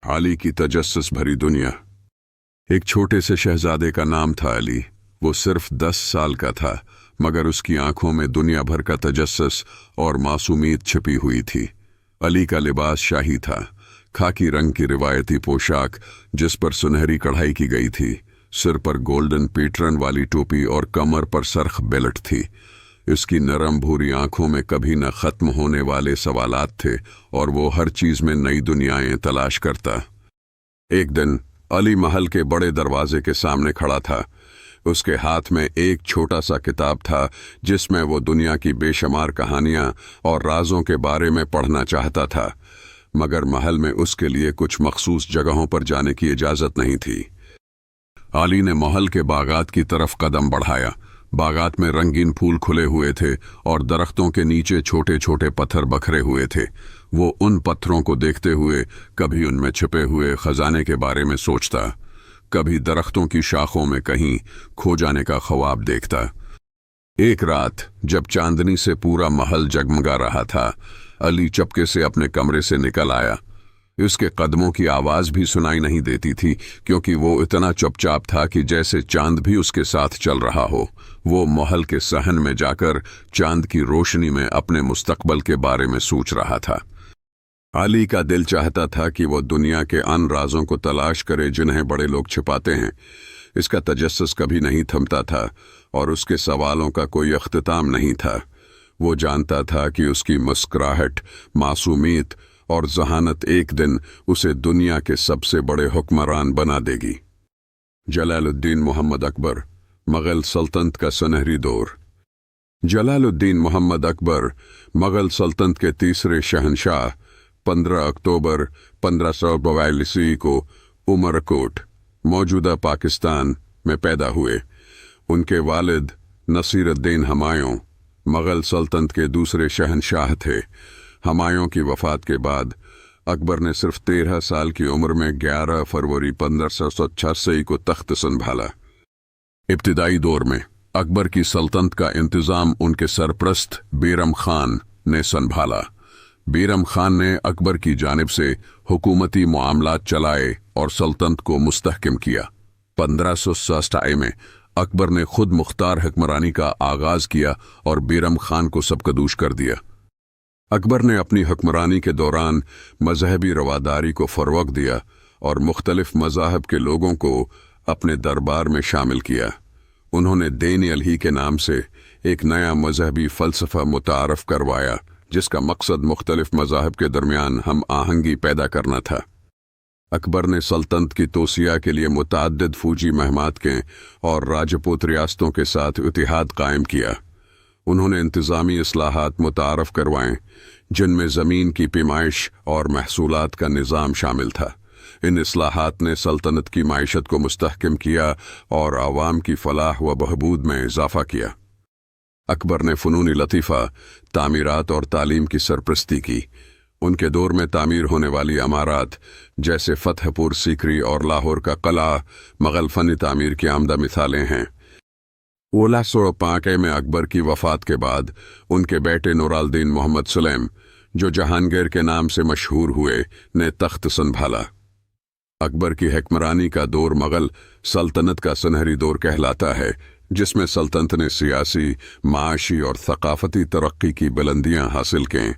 अली की तजस्सुस भरी दुनिया। एक छोटे से शहजादे का नाम था अली। वो सिर्फ 10 साल का था, मगर उसकी आंखों में दुनिया भर का तजस्सुस और मासूमियत छिपी हुई थी। अली का लिबास शाही था, खाकी रंग की रिवायती पोशाक जिस पर सुनहरी कढ़ाई की गई थी, सिर पर गोल्डन पैटर्न वाली टोपी और कमर पर सरख बेल्ट थी। इसकी नरम भूरी आंखों में कभी न खत्म होने वाले सवालात थे और वो हर चीज में नई दुनियाएं तलाश करता। एक दिन अली महल के बड़े दरवाजे के सामने खड़ा था। उसके हाथ में एक छोटा सा किताब था जिसमें वो दुनिया की बेशुमार कहानियां और राजों के बारे में पढ़ना चाहता था, मगर महल में उसके लिए कुछ मखसूस जगहों पर जाने की इजाजत नहीं थी। अली ने महल के बागात की तरफ कदम बढ़ाया। बागात में रंगीन फूल खुले हुए थे और दरख्तों के नीचे छोटे छोटे पत्थर बखरे हुए थे। वो उन पत्थरों को देखते हुए कभी उनमें छिपे हुए खजाने के बारे में सोचता, कभी दरख्तों की शाखों में कहीं खो जाने का ख्वाब देखता। एक रात जब चांदनी से पूरा महल जगमगा रहा था, अली चपके से अपने कमरे से निकल आया। उसके कदमों की आवाज भी सुनाई नहीं देती थी, क्योंकि वो इतना चुपचाप था कि जैसे चांद भी उसके साथ चल रहा हो। वो महल के सहन में जाकर चांद की रोशनी में अपने मुस्तकबल के बारे में सोच रहा था। अली का दिल चाहता था कि वो दुनिया के अन राजों को तलाश करे जिन्हें बड़े लोग छिपाते हैं। इसका तजस्सुस कभी नहीं थमता था और उसके सवालों का कोई अख्तिताम नहीं था। वो जानता था कि उसकी मुस्कुराहट, मासूमियत और जहानत एक दिन उसे दुनिया के सबसे बड़े हुक्मरान बना देगी। जलालुद्दीन मोहम्मद अकबर, मुगल सल्तनत का सुनहरी दौर। जलालुद्दीन मोहम्मद अकबर मुगल सल्तनत के तीसरे शहंशाह 15 अक्टूबर 1542 को उमरकोट, मौजूदा पाकिस्तान में पैदा हुए। उनके वालिद नसीरुद्दीन हुमायूं मुगल सल्तनत के दूसरे शहंशाह थे। हुमायूं की वफात के बाद अकबर ने सिर्फ 13 साल की उम्र में 11 फरवरी 1586 को तख्त संभाला। इब्तिदाई दौर में अकबर की सल्तनत का इंतजाम उनके सरप्रस्त बैरम खान ने संभाला। बैरम खान ने अकबर की जानिब से हुकूमती मामलात चलाए और सल्तनत को मुस्तहकम किया। 1567 में अकबर ने खुद मुख्तार हुक्मरानी का आगाज किया और बैरम खान को सबकदूश कर दिया। अकबर ने अपनी हुक्मरानी के दौरान मजहबी रवादारी को फरोग़ दिया और मुख्तलिफ मज़ाहब के लोगों को अपने दरबार में शामिल किया। उन्होंने दीन-ए-अलही के नाम से एक नया मजहबी फ़लसफ़ा मुतारफ़ करवाया, जिसका मकसद मुख्तलिफ मज़ाहब के दरमियान हम आहंगी पैदा करना था। अकबर ने सल्तनत की तोसिया के लिए मुतअद्दिद फौजी महमातकें और राजपूत रियासतों के साथ इत्तेहाद कायम किया। उन्होंने इंतज़ामी इस्लाहात मुतारफ़ करवाएं, जिनमें ज़मीन की पैमाइश और महसूलात का निज़ाम शामिल था। इन इस्लाहात ने सल्तनत की माइशत को मुस्तहकम किया और आवाम की फलाह व बहबूद में इजाफ़ा किया। अकबर ने फ़नून लतीफ़ा, तामीरात और तालीम की सरपरस्ती की। उनके दौर में तामीर होने वाली अमारात जैसे फतहपुर सीकरी और लाहौर का कला मुग़ल फ़न तामीर की आमदा मिसालें हैं। 1605 में अकबर की वफ़ात के बाद उनके बेटे नूरुद्दीन मोहम्मद सुलेम, जो जहांगीर के नाम से मशहूर हुए, ने तख्त संभाला। अकबर की हुक्मरानी का दौर मुग़ल सल्तनत का सुनहरी दौर कहलाता है, जिसमें सल्तनत ने सियासी, माशी और थकाफ़ती तरक्की की बुलंदियां हासिल कीं।